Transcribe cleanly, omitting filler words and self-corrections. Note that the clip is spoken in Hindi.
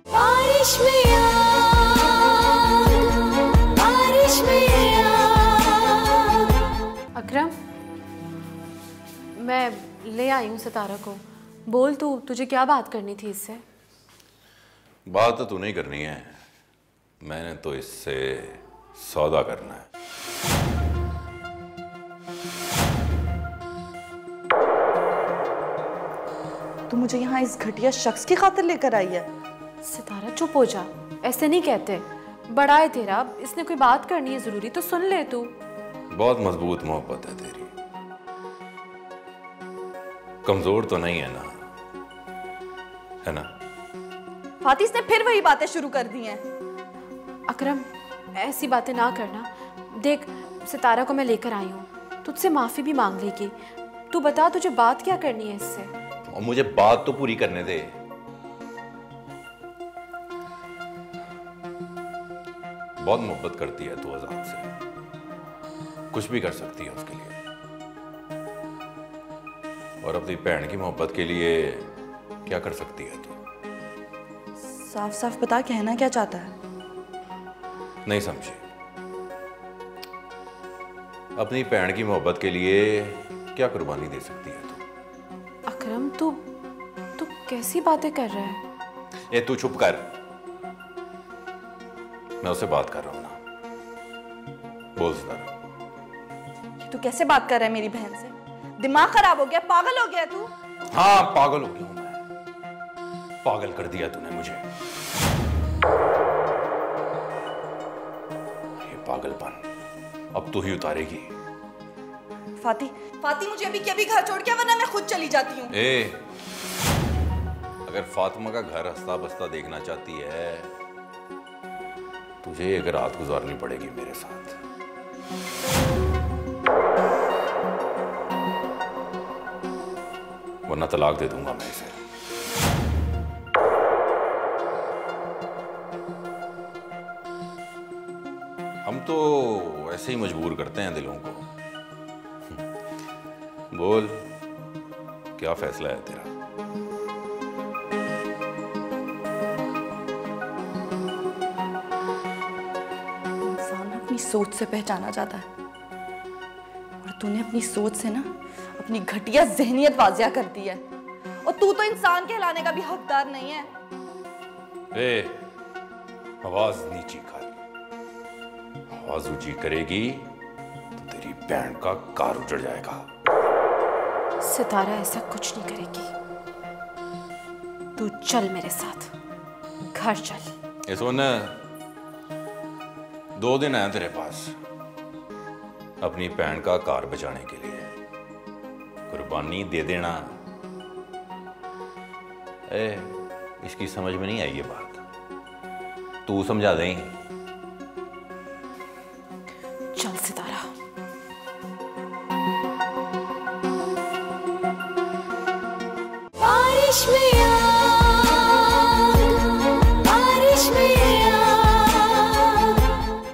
बारिश में बारिश में अकरम, मैं ले आई हूँ सितारा को। बोल तू, तुझे क्या बात करनी थी इससे? बात तो तू नहीं करनी है, मैंने तो इससे सौदा करना है। तू मुझे यहाँ इस घटिया शख्स की खातिर लेकर आई है? सितारा चुप हो जा, ऐसे नहीं कहते। बड़ा है तेरा, इसने कोई बात करनी है जरूरी तो सुन ले तू। बहुत मजबूत मोहब्बत है तेरी, कमजोर तो नहीं है ना, है ना? फातिस ने फिर वही बातें शुरू कर दी हैं। अकरम, ऐसी बातें ना करना। देख, सितारा को मैं लेकर आई हूँ, तुझसे माफी भी मांग लेगी। तू बता, तुझे बात क्या करनी है इससे? और मुझे बात तो पूरी करने दे। बहुत मोहब्बत करती है तू आजाद से, कुछ भी कर सकती है उसके लिए, और अपनी बहन की मोहब्बत के लिए क्या कर सकती है तू? साफ साफ बता, कहना क्या चाहता है? नहीं समझी। अपनी बहन की मोहब्बत के लिए क्या कुर्बानी दे सकती है तू? अकरम, तू कैसी बातें कर रहा है? ये तू चुप कर, मैं उससे बात कर रहा हूं ना। बोल सितारा। तू कैसे बात कर रहा है मेरी बहन से? दिमाग खराब हो गया, पागल हो गया तू? हाँ, पागल हो गया हूं मैं, पागल कर दिया तूने मुझे। ये पागलपन अब तू ही उतारेगी। फाती मुझे अभी के अभी घर छोड़ के, वरना मैं खुद चली जाती हूँ। अगर फातिमा का घर हंसता बसता देखना चाहती है, तुझे एक रात गुजारनी पड़ेगी मेरे साथ। वरना तलाक दे दूंगा मैं इसे। हम तो ऐसे ही मजबूर करते हैं दिलों को। बोल, क्या फैसला है तेरा? इंसान अपनी सोच से पहचाना जाता है, और तूने अपनी सोच से ना अपनी घटिया ज़हनियत वाज़िया कर दी है। और तू तो इंसान कहलाने का भी हकदार नहीं है। आवाज नीची कर, आवाज ऊंची करेगी तो तेरी बहन का कार उजड़ जाएगा। सितारा ऐसा कुछ नहीं करेगी। तू चल मेरे साथ, घर चल। ये सुन, 2 दिन है तेरे पास अपनी बहन का कार बचाने के लिए, कुर्बानी दे देना। इसकी समझ में नहीं आई ये बात, तू समझा दे। चल सितारा। बारिश में